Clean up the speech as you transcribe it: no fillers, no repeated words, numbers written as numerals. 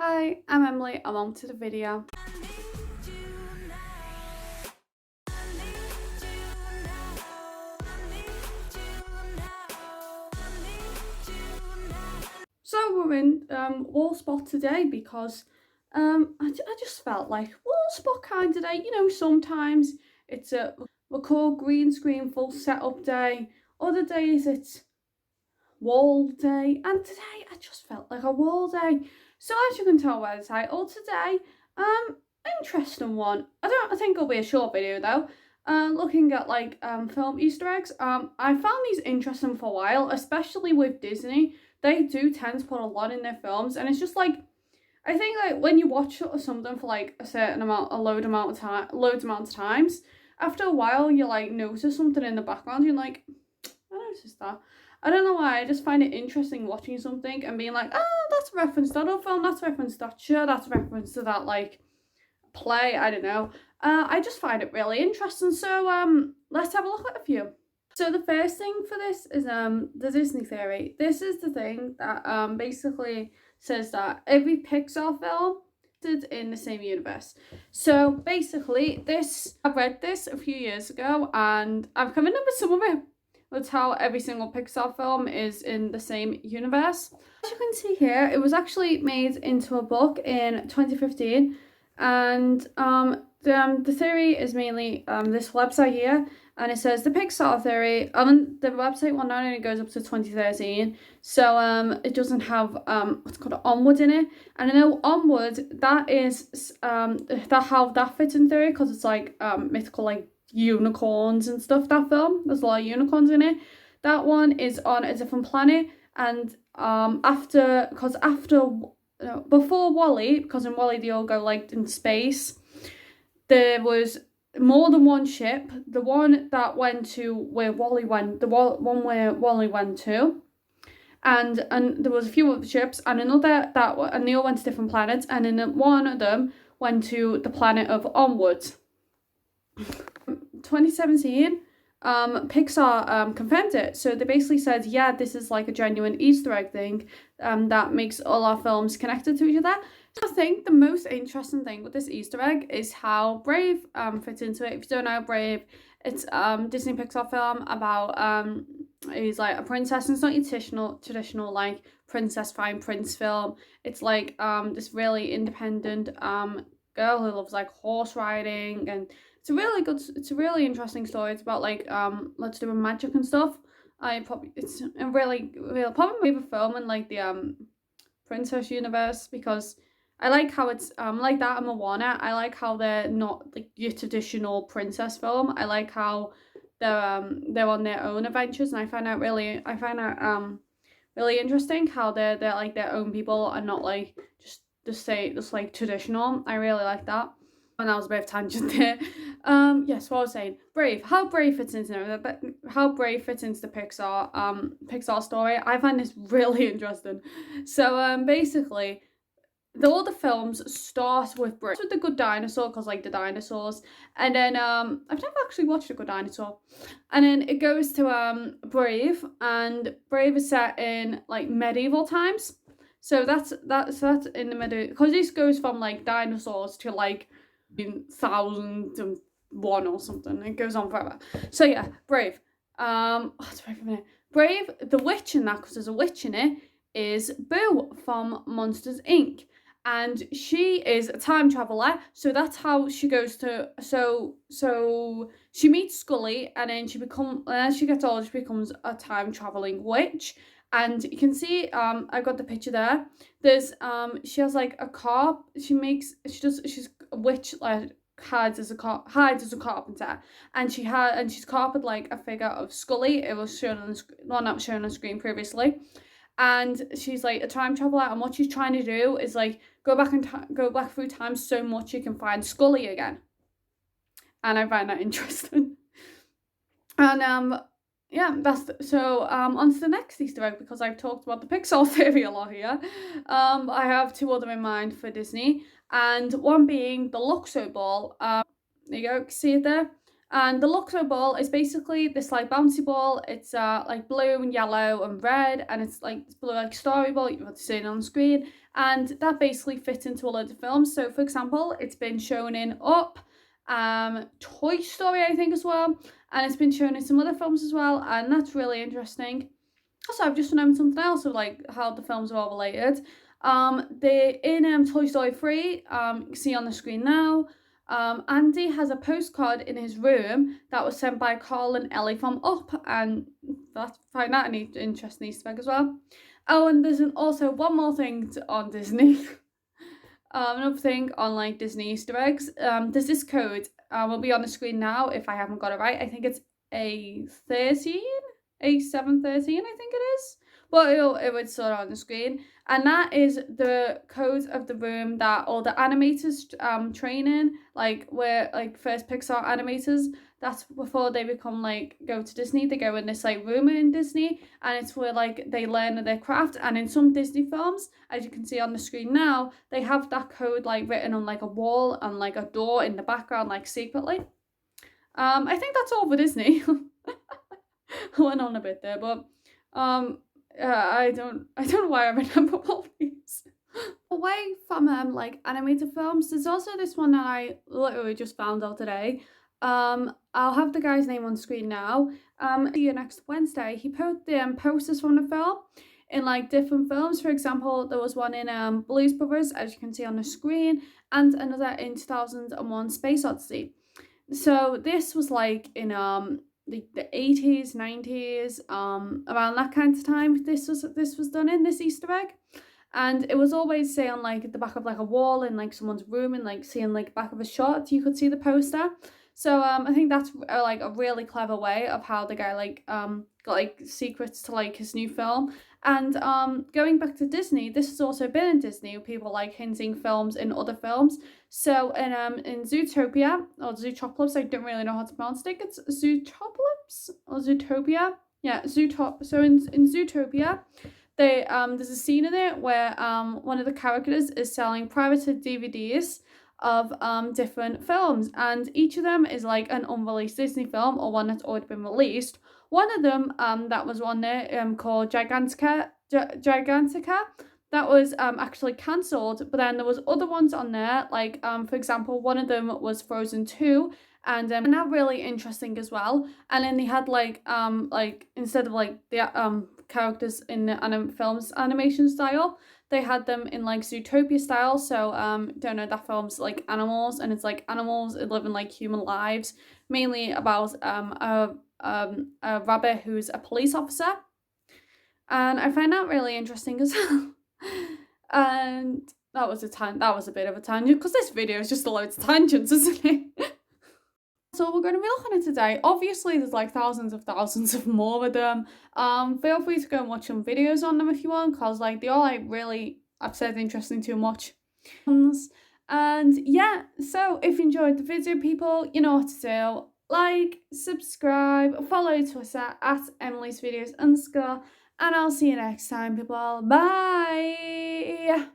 Hi, I'm Emily, I'm on to the video. So we're in Wallspot today because I just felt like Wallspot kind of day. You know, sometimes it's a record green screen full setup day. Other days it's wall day, and today I just felt like a wall day. So as you can tell by the title, today interesting one. I think it'll be a short video though. Looking at like film Easter eggs. I found these interesting for a while, especially with Disney. They do tend to put a lot in their films, and it's just like I think like when you watch something for like a certain amount, loads amount of times, after a while you like notice something in the background. You're like, I noticed that. I don't know why. I just find it interesting watching something and being like, oh, that's a reference to that old film. That's a reference to that show. That's a reference to that like play. I don't know. I just find it really interesting. So let's have a look at a few. So the first thing for this is the Disney theory. This is the thing that basically says that every Pixar film is in the same universe. So basically I read this a few years ago and I've come in with some of it. That's how every single Pixar film is in the same universe. As you can see here, it was actually made into a book in 2015, and the theory is mainly this website here, and it says the Pixar theory. The website one not only goes up to 2013, so it doesn't have what's called Onward in it, and I know Onward, that is that how that fits in theory, because it's like mythical like unicorns and stuff. That film, there's a lot of unicorns in it. That one is on a different planet, and before WALL-E, because in WALL-E they all go like in space, there was more than one ship. The one that went to where WALL-E went, one where WALL-E went to, and there was a few other ships, and another and they all went to different planets, and then one of them went to the planet of Onward. 2017, Pixar confirmed it. So they basically said, yeah, this is like a genuine Easter egg thing that makes all our films connected to each other. So I think the most interesting thing with this Easter egg is how Brave fits into it. If you don't know Brave, it's Disney Pixar film about he's like a princess, and it's not your traditional like princess find prince film. It's like this really independent girl who loves like horse riding, and it's a really interesting story. It's about like let's do magic and stuff. It's a really probably my favorite film in like the princess universe, because I like how it's like that and Moana. I like how they're not like your traditional princess film. I like how they're on their own adventures, and I find out really interesting how they're like their own people and not like just like traditional. I really like that. And that was a bit of tangent there. Yes, what I was saying, Brave. How Brave fits into the Pixar story. I find this really interesting. So basically, all the films start with Brave, with the Good Dinosaur, because like the dinosaurs, and then I've never actually watched a Good Dinosaur, and then it goes to Brave, and Brave is set in like medieval times. So that's in the middle, because this goes from like dinosaurs to like in 1001 or something. It goes on forever. So yeah, Brave. Let's wait for a minute. Brave, the witch in that, because there's a witch in it, is Boo from Monsters Inc. And she is a time traveler, so that's how she goes to. So she meets Scully, and then as she gets older, she becomes a time traveling witch. And you can see, I got the picture there. There's she has like a carp. She's a witch, like hides as a carpenter, and she's carped like a figure of Scully. It was shown on not shown on screen previously. And she's like a time traveler, and what she's trying to do is like go back through time so much you can find Scully again. And I find that interesting. And yeah, on to the next Easter egg, because I've talked about the Pixar theory a lot here. I have two other in mind for Disney, and one being the Luxo ball. There you go, see it there? And the Luxo ball is basically this like bouncy ball. It's like blue and yellow and red, and it's like blue like story ball. You've got to see it on screen, and that basically fits into a load of films. So, for example, it's been shown in Up, Toy Story, I think, as well, and it's been shown in some other films as well, and that's really interesting. Also, I've just remembered something else of like how the films are all related. They in Toy Story 3, you can see on the screen now. Andy has a postcard in his room that was sent by Carl and Ellie from Up, and that's find that an interesting Easter egg as well. Oh, and there's also one more thing on Disney. Another thing on like Disney Easter eggs. There's this code. Will be on the screen now if I haven't got it right. I think it's A13, A713, I think it is. But it would sort of on the screen, and that is the code of the room that all the animators train in, like where like first Pixar animators. That's before they become like go to Disney. They go in this like room in Disney, and it's where like they learn their craft. And in some Disney films, as you can see on the screen now, they have that code like written on like a wall and like a door in the background, like secretly. I think that's all for Disney. I went on a bit there, but I don't know why I remember all these. Away from like animated films, there's also this one that I literally just found out today. I'll have the guy's name on screen now. See you next Wednesday. He put the posters from the film in like different films. For example, there was one in Blues Brothers, as you can see on the screen, and another in 2001 Space Odyssey. So this was like in the 80s, 90s, around that kind of time. This was done in this Easter egg. And it was always, say, on like the back of like a wall in like someone's room, and like seeing like back of a shot, you could see the poster. So I think that's like a really clever way of how the guy like got like secrets to like his new film. And going back to Disney, this has also been in Disney. People like hinting films in other films. So in Zootopia or Zootopolis, I don't really know how to pronounce it. I think it's Zootopolis or Zootopia. Yeah, So in Zootopia, there's a scene in it where one of the characters is selling private DVDs of different films, and each of them is like an unreleased Disney film or one that's already been released. One of them that was on there called Gigantica, that was actually cancelled, but then there was other ones on there, like for example, one of them was Frozen 2, and that really interesting as well. And then they had like instead of like the characters in the film's animation style, they had them in like Zootopia style. So don't know, that film's like animals, and it's like animals living like human lives, mainly about a rabbit who's a police officer. And I find that really interesting as well. And that was a bit of a tangent, because this video is just a load of tangents, isn't it? So we're going to be looking at today. Obviously, there's like thousands of more of them. Feel free to go and watch some videos on them if you want, because like they are like really, I've said, interesting to watch. And yeah, so if you enjoyed the video, people, you know what to do. Like, subscribe, follow Twitter at Emily's Videos _ and I'll see you next time, people. Bye.